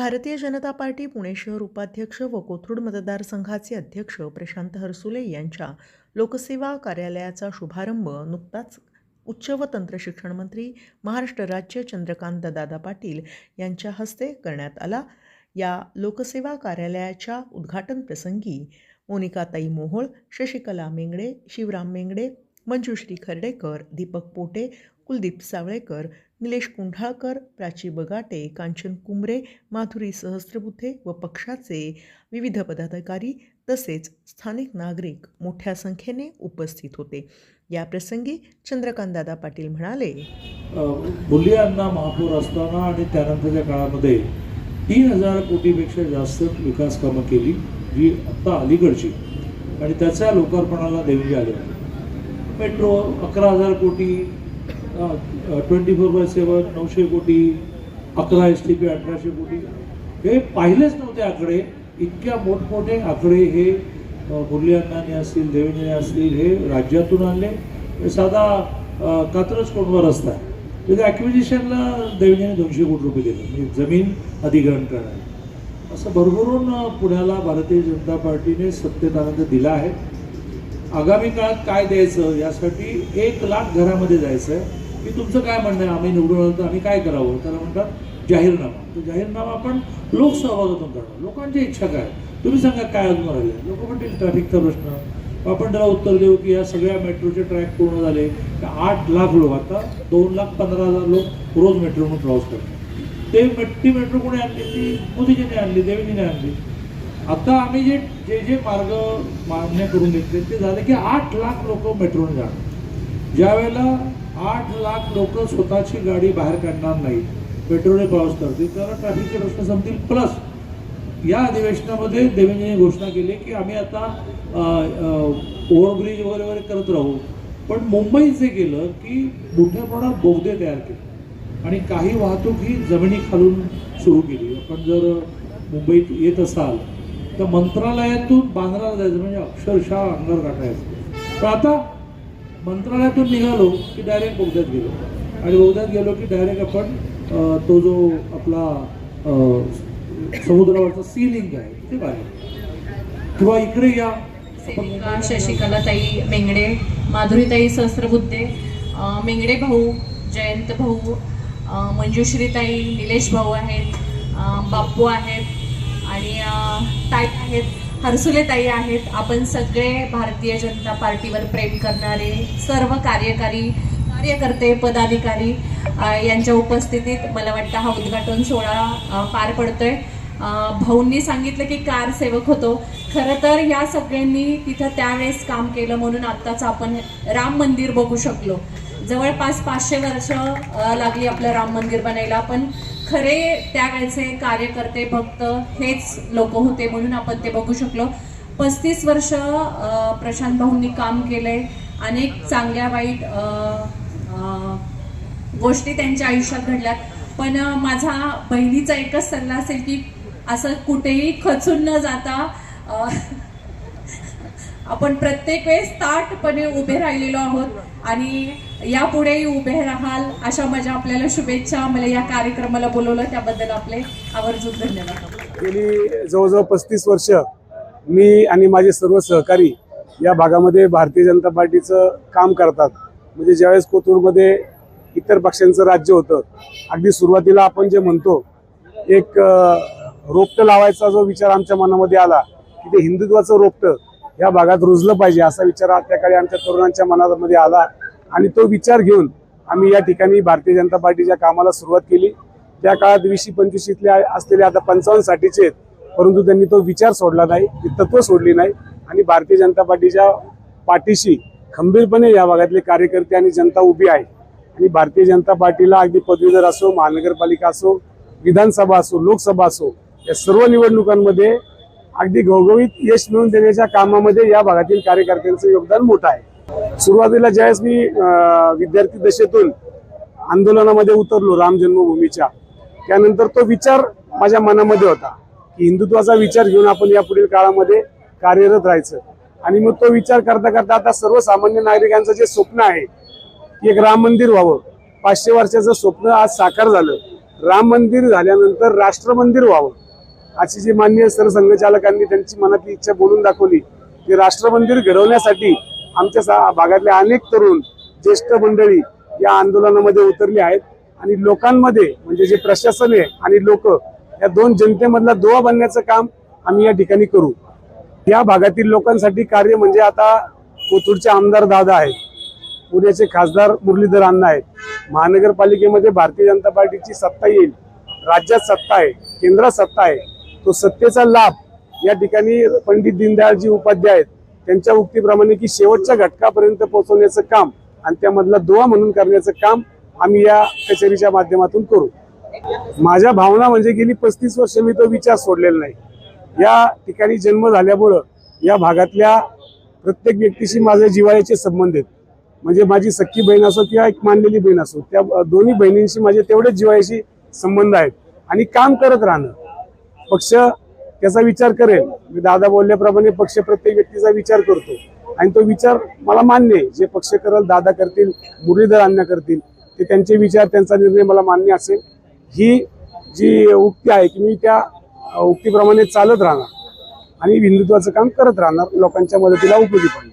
Bharatiya Janata party Pune शहर उपाध्यक्ष व कोथरूड मतदारसंघाचे अध्यक्ष प्रशांत हरसुले यांच्या लोकसेवा कार्यालयाचा शुभारंभ नुकताच उच्च व तंत्र शिक्षण मंत्री महाराष्ट्र राज्य चंद्रकांत दादा पाटील यांच्या हस्ते करण्यात आला। या लोकसेवा कार्यालयाच्या उद्घाटन प्रसंगी मोनिकाताई मोहोळ, शशिकला मेंगडे, शिवराम मेंगडे, मंजुश्री खर्डेकर, दीपक पोटे, कुलदीप सावळेकर, निलेश कुंढाळकर, प्राची बगाटे, कांचन कुंबरे, माधुरी सहस्त्रबुद्धे व पक्षाचे विविध पदाधिकारी तसेच स्थानिक नागरिक मोठ्या संख्येने उपस्थित होते। या प्रसंगी चंद्रकांतदादा पाटील म्हणाले, बुल्लियांना महापौर असताना आणि त्यानंतरच्या काळामध्ये 3000 कोटीपेक्षा जास्त विकास कामं केली, जी आता अलीकडची, आणि त्याच्या लोकार्पणाला देवी आले। मेट्रो 11000 कोटी, 24/7 900 कोटी, 11 STP 1800 कोटी, हे पाहिलेच नव्हते आकडे। इतक्या मोठमोठे आकडे हे बुल्लियांना असतील, देवेंद्रने असतील, हे राज्यातून आणले। साधा कात्रज कोंडवा रस्ता आहे, त्याच्या ॲक्विजिशनला देवेंद्रने 200 कोटी रुपये दिले, म्हणजे जमीन अधिग्रहण करणार। असं भरभरून पुण्याला भारतीय जनता पार्टीने सत्तेत आनंद दिला आहे। आगामी काळात काय द्यायचं यासाठी 1 लाख घरामध्ये जायचं आहे की तुमचं काय म्हणणं आहे, आम्ही निवडून आलो तर आम्ही काय करावं, त्याला म्हणतात जाहीरनामा। तो जाहीरनामा आपण लोकसहभागातून करणार। लोकांची इच्छा काय, तुम्ही सांगा काय अजून राहिले। लोक म्हणतील ट्रॅफिकचा प्रश्न, आपण त्याला उत्तर देऊ की या सगळ्या मेट्रोचे ट्रॅक पूर्ण झाले, 8 लाख लोक, आता 2,15,000 लोक रोज मेट्रोनं प्रवास करतात। ती मेट्रो कोणी आणली? ती मोदीजीने आणली, देवेंद्रने आणली। आता आम्ही जे मार्ग मान्य करून घेतले ते झाले की 8 लाख लोक मेट्रोने जाणार। ज्यावेळेला 8 लाख लोक स्वतःची गाडी बाहेर काढणार नाही, मेट्रोने प्रवास करतील, त्याला ट्रॅफिकचे प्रश्न संपतील। प्लस या अधिवेशनामध्ये देवेंद्रने घोषणा केली की आम्ही आता ओव्हरब्रिज वगैरे करत राहू, पण मुंबईत जे केलं की मोठ्या प्रमाणात बोगदे तयार केले आणि काही वाहतूक ही जमिनीखालून सुरू केली। आपण जर मुंबईत येत असाल तर मंत्रालयातून बांद्राला जायचं म्हणजे अक्षरशः अंगावर काटा यायचं। पण आता मंत्रालयातून निघालो की डायरेक्ट बोगद्यात गेलो, आणि बोगद्यात गेलो की डायरेक्ट आपण तो जो आपला समुद्रावरचा सी लिंक आहे ते बाहेर, किंवा इकडे या शशिकलाताई मेंगडे, माधुरीताई सहस्त्रबुद्धे, मेंगडे भाऊ, जयंत भाऊ, मंजुश्रीताई, निलेश भाऊ आहेत, बाप्पू आहेत आणि ताई आहेत, हरसुले ताई आहेत। आपण सगळे भारतीय जनता पार्टीवर प्रेम करणारे सर्व कार्यकर्ते, पदाधिकारी यांच्या उपस्थितीत मला वाटतं हा उद्घाटन सोहळा पार पडतोय। भाऊंनी सांगितलं की कार सेवक होतो, खरं तर या सगळ्यांनी तिथं त्यावेळेस काम केलं म्हणून आत्ताच आपण राम मंदिर बघू शकलो। जवळपास 500 वर्ष लागली आपलं राम मंदिर बनायला, पण खरे त्यावेळेचे कार्यकर्ते भक्त हेच लोक होते म्हणून आपण ते बघू शकलो। 35 वर्ष प्रशांत भाऊंनी काम केलंय, अनेक चांगल्या वाईट गोष्टी त्यांच्या आयुष्यात घडल्यात, पण माझा बहिणीचा एकच सल्ला असेल की असं कुठेही खचून न जाता आपण प्रत्येक वेळेस ताठपणे उभे राहिलेलो आहोत आणि यापुढेही उभे राहाल अशा माझ्या आपल्याला शुभेच्छा। मला या कार्यक्रमाला बोलवलं त्याबद्दल आपले आवर्जून धन्यवाद। गेली जवळजवळ 35 वर्ष मी आणि माझे सर्व सहकारी या भागामध्ये भारतीय जनता पार्टीचं काम करतात। म्हणजे ज्यावेळेस कोथरूडमध्ये इतर पक्षांचं राज्य होतं, अगदी सुरुवातीला आपण जे म्हणतो एक रोपटं लावायचा जो विचार आमच्या मनामध्ये आला की ते हिंदुत्वाचं रोपटं या भागात रुजलं पाहिजे असा विचार त्या काळी आमच्या तरुणांच्या मनामध्ये आला, आणि तो विचार घेऊन आम्ही या ठिकाणी भारतीय जनता पार्टीच्या कामाला सुरुवात केली। त्या काळात 20-25 असलेले आता 55-60चे आहेत, परंतु त्यांनी तो विचार सोडला नाही, ती तत्व सोडली नाही, आणि भारतीय जनता पार्टीच्या पाठीशी खंबीरपणे या भागातले कार्यकर्ते आणि जनता उभी आहे। आणि भारतीय जनता पार्टीला अगदी पदवीधर असो, महानगरपालिका असो, विधानसभा असो, लोकसभा असो, या सर्व निवडणुकांमध्ये अगदी घवघवीत यश मिळवून देण्याच्या कामामध्ये या भागातील कार्यकर्त्यांचं योगदान मोठं आहे। सुरुवातीला ज्यावेळेस मी विद्यार्थी दशेतून आंदोलनामध्ये उतरलो राम जन्मभूमीच्या, त्यानंतर तो विचार माझ्या मनामध्ये होता की हिंदुत्वाचा विचार घेऊन आपण या पुढील काळामध्ये कार्यरत राहायचं। आणि मग तो विचार करता करता आता सर्वसामान्य नागरिकांचं जे स्वप्न आहे की एक राम मंदिर व्हावं, 500 वर्षाचं स्वप्न आज साकार झालं, राम मंदिर झाल्यानंतर राष्ट्र मंदिर व्हावं अशी जी माननीय सरसंघचालकांनी त्यांची मनातली इच्छा बोलून दाखवली की राष्ट्र मंदिर घडवण्यासाठी आमच्या भागातले अनेक तरुण ज्येष्ठ मंडळी या आंदोलनामध्ये उतरली आहेत आणि लोकांमध्ये म्हणजे जे प्रशासन आहे आणि लोक या दोन जनतेमधला दुवा बनण्याचं काम आम्ही या ठिकाणी करू. या भागातील लोकांसाठी कार्य म्हणजे आता कोथरूडचे आमदार दादा आहेत, पुण्याचे खासदार मुरलीधर अण्णा आहेत, महानगरपालिकेमध्ये भारतीय जनता पार्टीची सत्ता येईल, राज्यात सत्ता आहे, केंद्रात सत्ता आहे. तो सत्तेचा लाभ या ठिकाणी पंडित दीनदयाळजी उपाध्याय आहेत त्यांच्या उक्तीप्रमाणे की शेवटच्या घटकापर्यंत पोहोचवण्याचं काम आणि त्यामधला दुवा म्हणून करण्याचं काम आम्ही या कचेरीच्या माध्यमातून करू. माझ्या भावना म्हणजे गेली 35 वर्ष मी तो विचार सोडलेला नाही. या ठिकाणी जन्म झाल्यामुळं या भागातल्या प्रत्येक व्यक्तीशी माझे जिव्हाळ्याचे संबंध आहेत. म्हणजे माझी सख्खी बहीण असो किंवा एक मानलेली बहीण असो, त्या दोन्ही बहिणींशी माझे तेवढेच जिव्हाळ्याशी संबंध आहेत आणि काम करत राहणं. पक्ष त्याचा विचार करेल, मी दादा बोलल्याप्रमाणे पक्ष प्रत्येक व्यक्तीचा विचार करतो आणि तो विचार मला मान्य आहे. जे पक्ष करेल, दादा करतील, मुरलीधर अण्णा करतील, ते त्यांचे विचार, त्यांचा निर्णय मला मान्य असेल. ही जी उक्ती आहे की मी त्या उक्तीप्रमाणे चालत राहणार आणि हिंदुत्वाचं काम करत राहणार, लोकांच्या मदतीला उपयोगी पडणार.